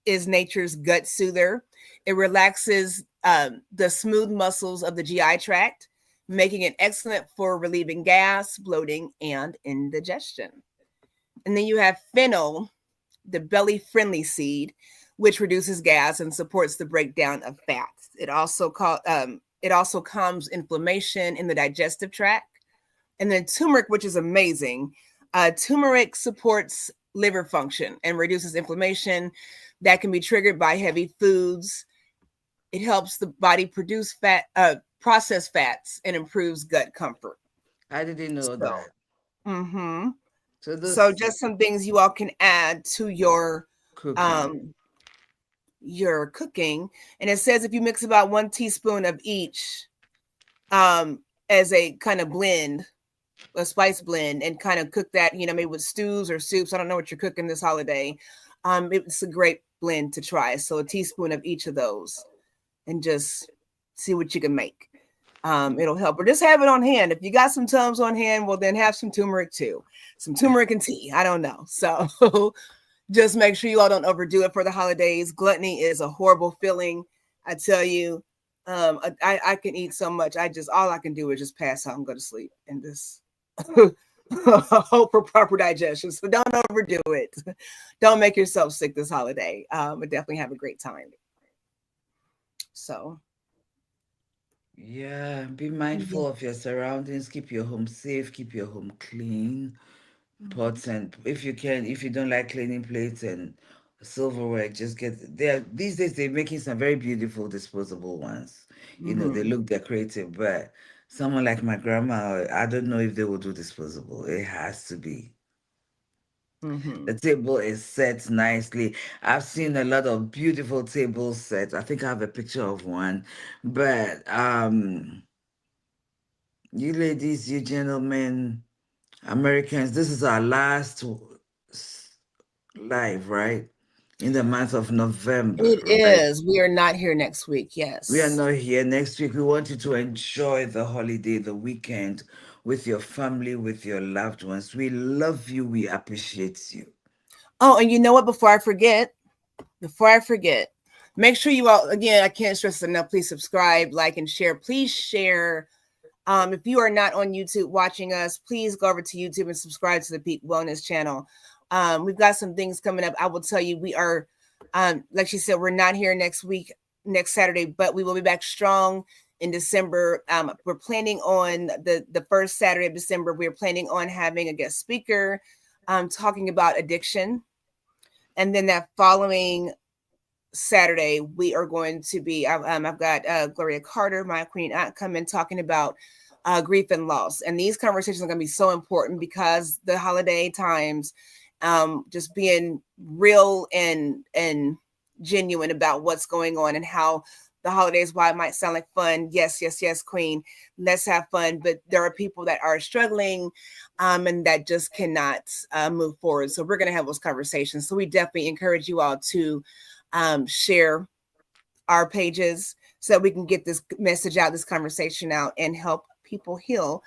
is nature's gut soother. It relaxes the smooth muscles of the GI tract, making it excellent for relieving gas, bloating, and indigestion. And then you have fennel, the belly-friendly seed, which reduces gas and supports the breakdown of fats. It also calms inflammation in the digestive tract. And then turmeric, which is amazing. Turmeric supports liver function and reduces inflammation that can be triggered by heavy foods. It helps the body produce processed fats and improves gut comfort. I didn't know that. Mm-hmm. So So this just some things you all can add to cooking. your cooking. And it says if you mix about 1 teaspoon of each as a kind of blend, a spice blend, and kind of cook that, maybe with stews or soups. I don't know what you're cooking this holiday. It's a great blend to try. So a teaspoon of each of those and just see what you can make. It'll help. Or just have it on hand. If you got some Tums on hand, well, then have some turmeric too. Some turmeric and tea. I don't know. So just make sure you all don't overdo it for the holidays. Gluttony is a horrible feeling. I tell you, I can eat so much. All I can do is just pass out and go to sleep and just hope for proper digestion. So don't overdo it. Don't make yourself sick this holiday. But definitely have a great time. So Yeah, be mindful of your surroundings, keep your home safe, keep your home clean. Pots, and if you can, if you don't like cleaning plates and silverware, just get there. These days they're making some very beautiful disposable ones. They look decorative, but someone like my grandma, I don't know if they will do disposable. It has to be. The table is set nicely. I've seen a lot of beautiful table sets. I think I have a picture of one. But you ladies, you gentlemen, Americans, this is our last live, right? In the month of November, it right? is. We are not here next week. We are Yes. not here next week. We want you to enjoy the holiday, the weekend with your family, with your loved ones. We love you. We appreciate you. Oh, and you know what? Before I forget, make sure you all, again, I can't stress enough, please subscribe, like, and share. Please share. If you are not on YouTube watching us, please go over to YouTube and subscribe to the Peak Wellness channel. We've got some things coming up. I will tell you, we are, like she said, we're not here next Saturday, but we will be back strong in December. We're planning on the first Saturday of December. We're planning on having a guest speaker talking about addiction. And then that following Saturday, we are going to be, I've got Gloria Carter, my queen aunt, come in talking about grief and loss. And these conversations are going to be so important because the holiday times, just being real and genuine about what's going on and how the holidays, while it might sound like fun, yes, queen, let's have fun. But there are people that are struggling and that just cannot move forward. So we're going to have those conversations. So we definitely encourage you all to share our pages so we can get this message out, this conversation out, and help people heal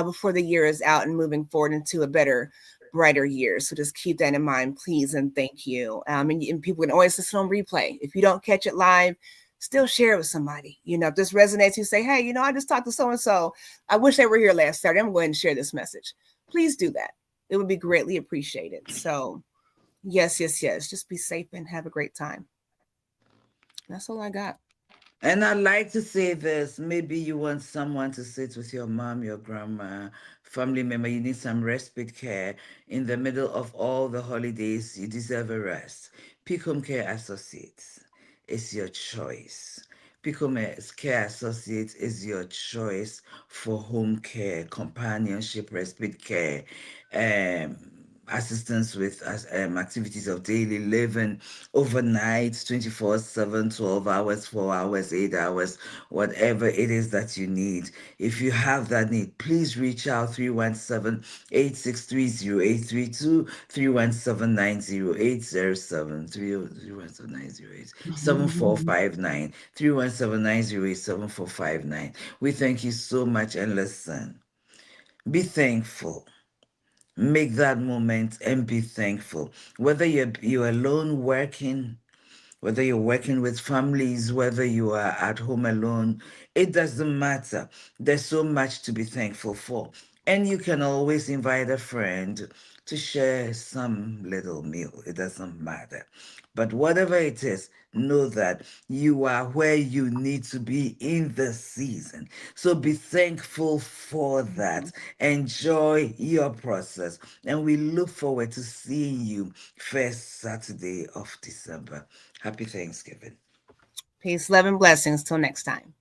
before the year is out and moving forward into a better, brighter year. So just keep that in mind, please, and thank you. And people can always listen on replay. If you don't catch it live, still share it with somebody. If this resonates, you say, hey, I just talked to so-and-so. I wish they were here last Saturday. I'm going to share this message. Please do that. It would be greatly appreciated. So yes. Just be safe and have a great time. That's all I got. And I'd like to say this. Maybe you want someone to sit with your mom, your grandma, family member. You need some respite care in the middle of all the holidays. You deserve a rest. Pick Home Care Associates. It's your choice. Pick Home Care Associates is your choice for home care, companionship, respite care, um, assistance with activities of daily living, overnight, 24/7, 12 hours, 4 hours, 8 hours, whatever it is that you need. If you have that need, please reach out 317-863-0832, 317-90807, 317-908-7459, 317-908-7459. We thank you so much, and listen, be thankful. Make that moment and be thankful. Whether you're alone working, whether you're working with families, whether you are at home alone, it doesn't matter. There's so much to be thankful for. And you can always invite a friend to share some little meal. It doesn't matter. But whatever it is, know that you are where you need to be in the season. So be thankful for that. Enjoy your process. And we look forward to seeing you first Saturday of December. Happy Thanksgiving. Peace, love, and blessings. Till next time.